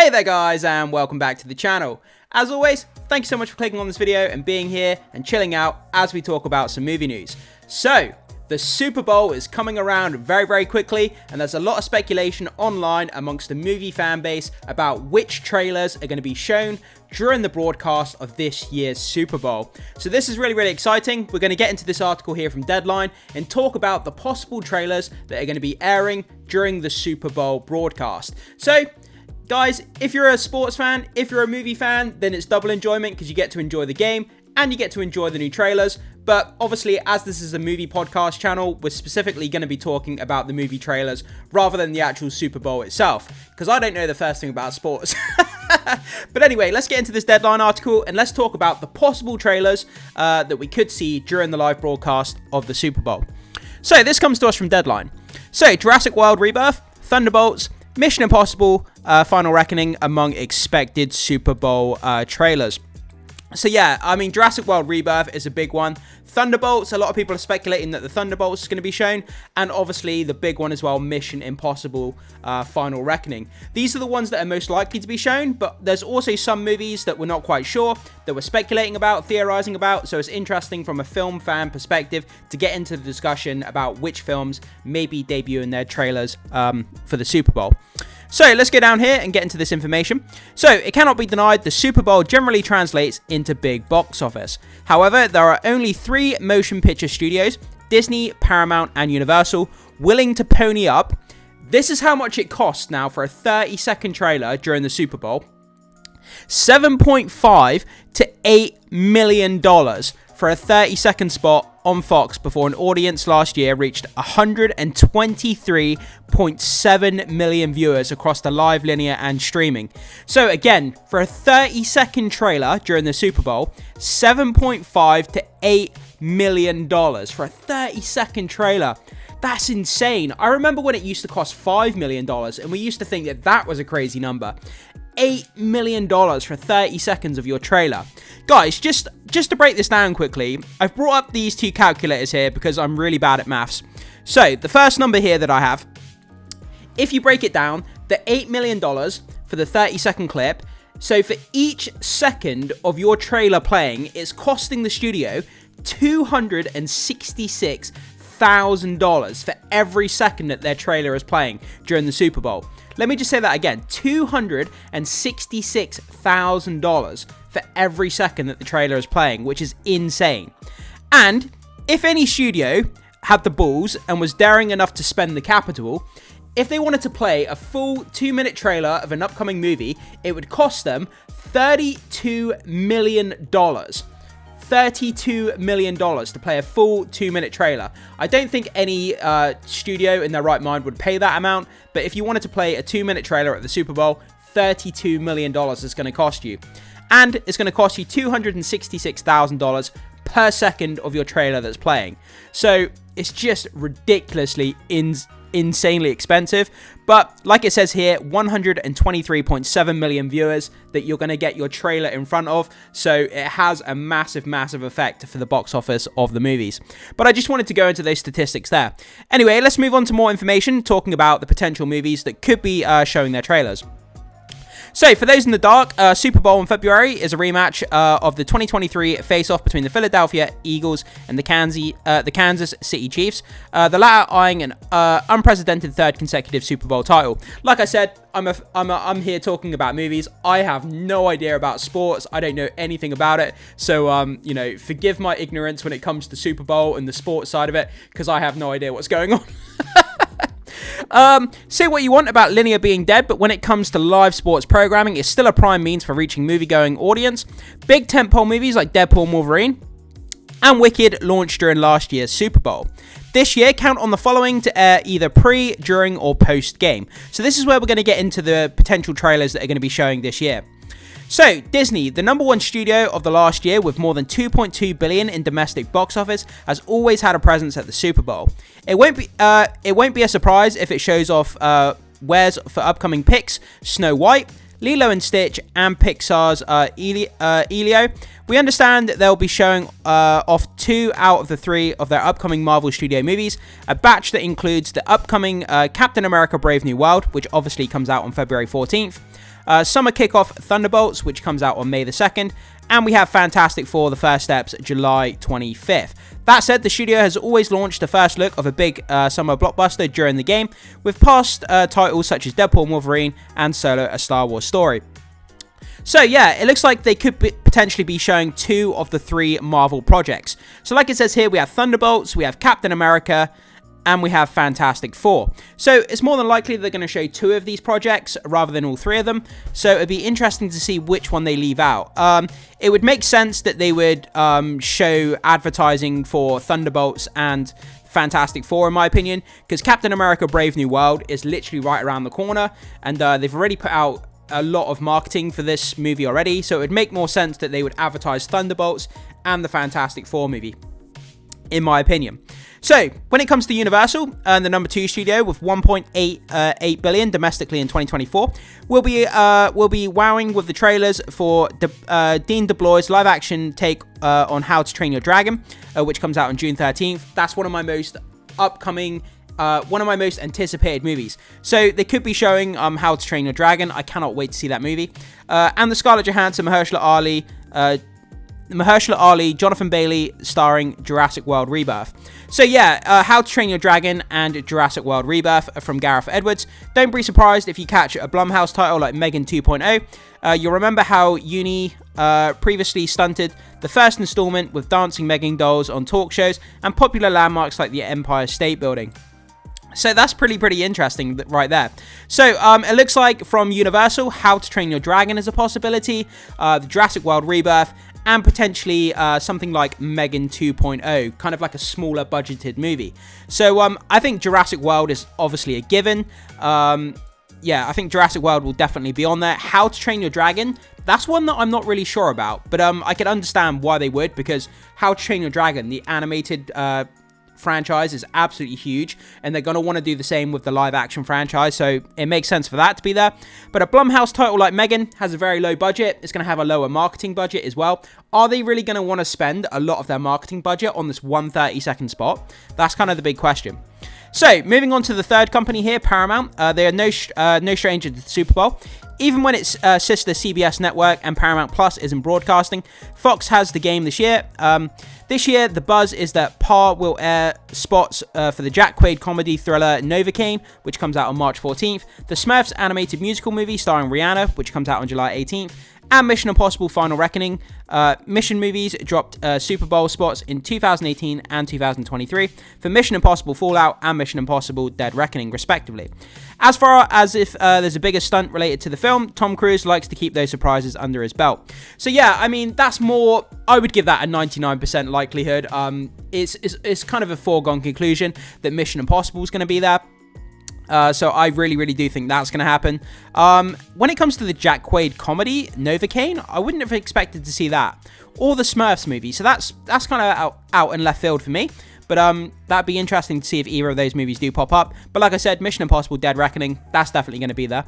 Hey there guys, and welcome back to the channel. As always, thank you so much for clicking on this video and being here and chilling out as we talk about some movie news. So, the Super Bowl is coming around very quickly, and there's a lot of speculation online amongst the movie fan base about which trailers are going to be shown during the broadcast of this year's Super Bowl. So this is really exciting. We're going to get into this article here from Deadline and talk about the possible trailers that are going to be airing during the Super Bowl broadcast. So, guys, if you're a sports fan, if you're a movie fan, then it's double enjoyment because you get to enjoy the game and you get to enjoy the new trailers. But obviously, as this is a movie podcast channel, we're specifically going to be talking about the movie trailers rather than the actual Super Bowl itself, because I don't know the first thing about sports. But anyway, let's get into this Deadline article and let's talk about the possible trailers that we could see during the live broadcast of the Super Bowl. So this comes to us from Deadline. So Jurassic World Rebirth, Thunderbolts, Mission Impossible, Final Reckoning among expected Super Bowl trailers. So yeah, I mean, Jurassic World Rebirth is a big one. Thunderbolts, a lot of people are speculating that the Thunderbolts is going to be shown. And obviously the big one as well, Mission Impossible, Final Reckoning. These are the ones that are most likely to be shown, but there's also some movies that we're not quite sure, that we're speculating about, theorizing about. So it's interesting from a film fan perspective to get into the discussion about which films may be debuting their trailers for the Super Bowl. So let's go down here and get into this information. So it cannot be denied the Super Bowl generally translates into big box office. However, there are only 3 motion picture studios, Disney, Paramount and Universal, willing to pony up. This is how much it costs now for a 30-second trailer during the Super Bowl. $7.5 to $8 million for a 30-second spot on Fox before an audience last year reached 123.7 million viewers across the live, linear and streaming. So again, for a 30-second trailer during the Super Bowl, $7.5 to $8 million for a 30-second trailer. That's insane. I remember when it used to cost $5 million and we used to think that that was a crazy number. $8 million for 30 seconds of your trailer. Guys, just to break this down quickly, I've brought up these 2 calculators here because I'm really bad at maths. So, the first number here that I have, if you break it down, the $8 million for the 30-second clip, so for each second of your trailer playing, it's costing the studio $266,000 for every second that their trailer is playing during the Super Bowl. Let me just say that again, $266,000 for every second that the trailer is playing, which is insane. And if any studio had the balls and was daring enough to spend the capital, if they wanted to play a full 2-minute trailer of an upcoming movie, it would cost them $32 million. $32 million to play a full 2-minute trailer. I don't think any studio in their right mind would pay that amount, but if you wanted to play a 2-minute trailer at the Super Bowl, $32 million is going to cost you. And it's going to cost you $266,000 per second of your trailer that's playing. So it's just ridiculously insanely expensive. But like it says here, 123.7 million viewers that you're going to get your trailer in front of. So it has a massive effect for the box office of the movies. But I just wanted to go into those statistics there. Anyway, let's move on to more information talking about the potential movies that could be showing their trailers. So, for those in the dark, Super Bowl in February is a rematch of the 2023 face-off between the Philadelphia Eagles and the Kansas City Chiefs, the latter eyeing an unprecedented 3rd consecutive Super Bowl title. Like I said, I'm here talking about movies. I have no idea about sports. I don't know anything about it. So, you know, forgive my ignorance when it comes to Super Bowl and the sports side of it, because I have no idea what's going on. Say what you want about linear being dead, but when it comes to live sports programming, it's still a prime means for reaching movie-going audience. Big tentpole movies like Deadpool Wolverine and Wicked launched during last year's Super Bowl. This year, count on the following to air either pre, during, or post-game. So this is where we're going to get into the potential trailers that are going to be showing this year. So, Disney, the number 1 studio of the last year with more than $2.2 billion in domestic box office, has always had a presence at the Super Bowl. It won't be a surprise if it shows off wares for upcoming picks, Snow White, Lilo and Stitch, and Pixar's Elio. We understand that they'll be showing off 2 out of the 3 of their upcoming Marvel Studio movies, a batch that includes the upcoming Captain America Brave New World, which obviously comes out on February 14th, Summer Kickoff Thunderbolts, which comes out on May the 2nd. And we have Fantastic Four, The First Steps, July 25th. That said, the studio has always launched a first look of a big summer blockbuster during the game, with past titles such as Deadpool Wolverine and Solo, A Star Wars Story. So yeah, it looks like they could potentially be showing 2 of the 3 Marvel projects. So like it says here, we have Thunderbolts, we have Captain America, and we have Fantastic Four. So it's more than likely they're going to show 2 of these projects rather than all 3 of them. So it'd be interesting to see which one they leave out. It would make sense that they would show advertising for Thunderbolts and Fantastic Four, in my opinion, because Captain America Brave New World is literally right around the corner, and they've already put out a lot of marketing for this movie already, so it would make more sense that they would advertise Thunderbolts and the Fantastic Four movie, in my opinion. So, when it comes to Universal, the number 2 studio with 1.88 billion domestically in 2024, we'll be wowing with the trailers for Dean DeBlois' live-action take on How to Train Your Dragon, which comes out on June 13th. That's one of my most upcoming, one of my most anticipated movies. So they could be showing How to Train Your Dragon. I cannot wait to see that movie. And the Scarlett Johansson, Mahershala Ali, Jonathan Bailey, starring Jurassic World Rebirth. So yeah, How to Train Your Dragon and Jurassic World Rebirth from Gareth Edwards. Don't be surprised if you catch a Blumhouse title like Megan 2.0. You'll remember how Uni previously stunted the first installment with dancing Megan dolls on talk shows and popular landmarks like the Empire State Building. So that's pretty interesting right there. So it looks like from Universal, How to Train Your Dragon is a possibility, the Jurassic World Rebirth, and potentially something like Megan 2.0, kind of like a smaller budgeted movie. So I think Jurassic World is obviously a given. Yeah, I think Jurassic World will definitely be on there. How to Train Your Dragon, that's one that I'm not really sure about, but I can understand why they would, because How to Train Your Dragon, the animated franchise, is absolutely huge, and they're going to want to do the same with the live action franchise, so it makes sense for that to be there. But a Blumhouse title like Megan has a very low budget. It's going to have a lower marketing budget as well. Are they really going to want to spend a lot of their marketing budget on this 1 30-second spot? That's kind of the big question. So, moving on to the third company here, Paramount. They are no stranger to the Super Bowl. Even when its sister CBS Network and Paramount Plus isn't broadcasting, Fox has the game this year. This year, the buzz is that PAR will air spots for the Jack Quaid comedy thriller Novocaine, which comes out on March 14th, the Smurfs animated musical movie starring Rihanna, which comes out on July 18th, and Mission Impossible Final Reckoning. Mission movies dropped Super Bowl spots in 2018 and 2023 for Mission Impossible Fallout and Mission Impossible Dead Reckoning, respectively. As far as if there's a bigger stunt related to the film, Tom Cruise likes to keep those surprises under his belt. So yeah, I mean, that's more, I would give that a 99% likelihood. It's kind of a foregone conclusion that Mission Impossible is going to be there. So I really do think that's going to happen. When it comes to the Jack Quaid comedy, Novocaine, I wouldn't have expected to see that. Or the Smurfs movie, so that's kind of out in left field for me. But that'd be interesting to see if either of those movies do pop up. But like I said, Mission Impossible Dead Reckoning, that's definitely going to be there.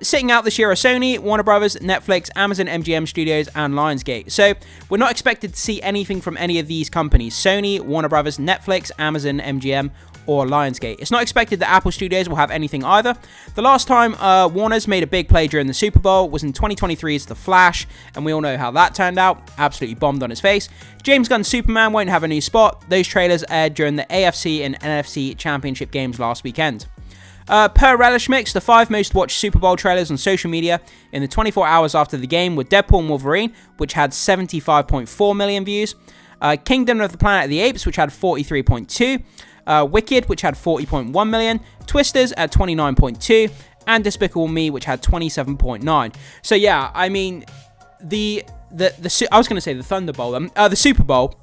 Sitting out this year are Sony, Warner Brothers, Netflix, Amazon MGM Studios, and Lionsgate. So we're not expected to see anything from any of these companies. Sony, Warner Brothers, Netflix, Amazon, MGM, or Lionsgate. It's not expected that Apple Studios will have anything either. The last time Warner's made a big play during the Super Bowl was in 2023's The Flash, and we all know how that turned out. Absolutely bombed on its face. James Gunn's Superman won't have a new spot. Those trailers aired during the AFC and NFC Championship games last weekend. Per Relish Mix, the 5 most watched Super Bowl trailers on social media in the 24 hours after the game were Deadpool Wolverine, which had 75.4 million views, Kingdom of the Planet of the Apes, which had 43.2, Wicked, which had 40.1 million, Twisters at 29.2, and Despicable Me, which had 27.9. So yeah, I mean, I was going to say the the Super Bowl,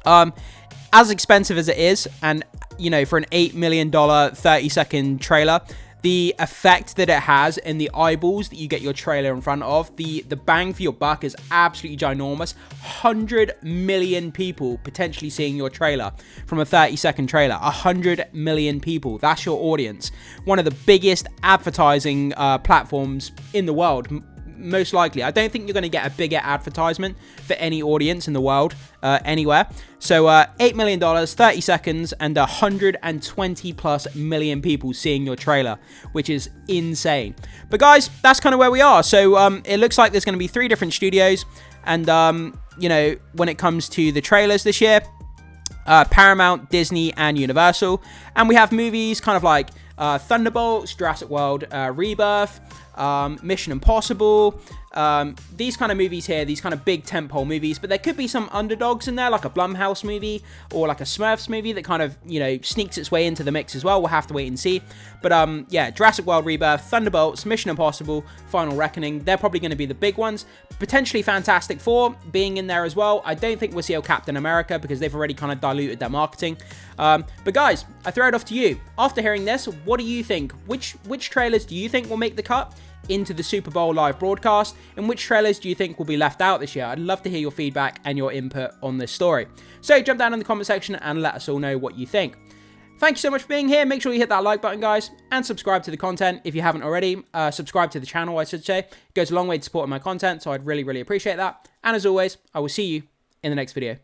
as expensive as it is, and you know, for an $8 million 30-second trailer, the effect that it has in the eyeballs that you get your trailer in front of, the bang for your buck is absolutely ginormous. 100 million people potentially seeing your trailer from a 30-second trailer. 100 million people. That's your audience. One of the biggest advertising platforms in the world. most likely. I don't think you're going to get a bigger advertisement for any audience in the world anywhere. So $8 million, 30 seconds, and 120 plus million people seeing your trailer, which is insane. But guys, that's kind of where we are. So it looks like there's going to be 3 different studios. And, you know, when it comes to the trailers this year, Paramount, Disney, and Universal. And we have movies kind of like Thunderbolts, Jurassic World Rebirth, Mission Impossible, these kind of movies here, these kind of big tentpole movies, but there could be some underdogs in there, like a Blumhouse movie or like a Smurfs movie that kind of, you know, sneaks its way into the mix as well. We'll have to wait and see. But yeah, Jurassic World Rebirth, Thunderbolts, Mission Impossible, Final Reckoning, they're probably going to be the big ones. Potentially Fantastic Four being in there as well. I don't think we'll see a Captain America because they've already kind of diluted their marketing. But guys, I throw it off to you. After hearing this, what do you think? Which trailers do you think will make the cut into the Super Bowl live broadcast, and which trailers do you think will be left out this year? I'd love to hear your feedback and your input on this story. So jump down in the comment section and let us all know what you think. Thank you so much for being here. Make sure you hit that like button, guys, and subscribe to the content if you haven't already. Subscribe to the channel, I should say. It goes a long way to supporting my content, so I'd really, really appreciate that. And as always, I will see you in the next video.